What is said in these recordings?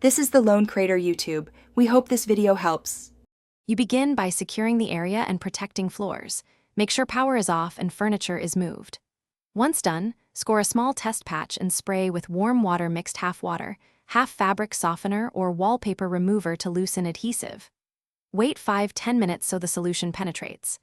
This is the Lone Crater YouTube. We hope this video helps. You begin by securing the area and protecting floors. Make sure power is off and furniture is moved. Once done, score a small test patch and spray with warm water mixed half water, half fabric softener or wallpaper remover to loosen adhesive. Wait 5–10 minutes so the solution penetrates.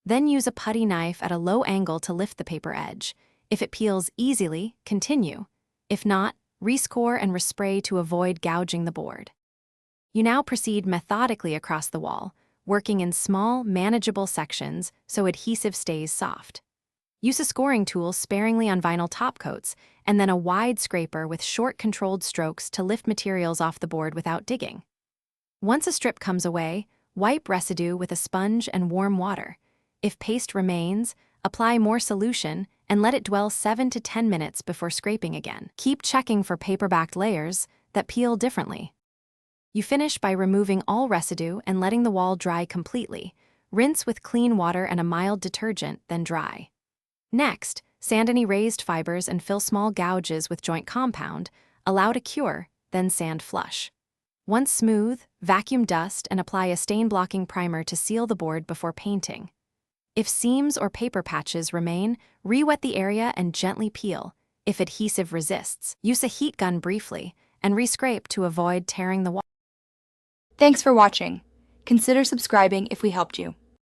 Then use a putty knife at a low angle to lift the paper edge. If it peels easily, continue. If not, rescore and respray to avoid gouging the board. You now proceed methodically across the wall, working in small, manageable sections so adhesive stays soft. Use a scoring tool sparingly on vinyl topcoats, and then a wide scraper with short controlled strokes to lift materials off the board without digging. Once a strip comes away, wipe residue with a sponge and warm water. If paste remains, apply more solution and let it dwell 7 to 10 minutes before scraping again. Keep checking for paper-backed layers that peel differently. You finish by removing all residue and letting the wall dry completely. Rinse with clean water and a mild detergent, then dry. Next, sand any raised fibers and fill small gouges with joint compound, allow to cure, then sand flush. Once smooth, vacuum dust and apply a stain-blocking primer to seal the board before painting. If seams or paper patches remain, re-wet the area and gently peel. If adhesive resists, use a heat gun briefly and re-scrape to avoid tearing the wall. Thanks for watching. Consider subscribing if we helped you.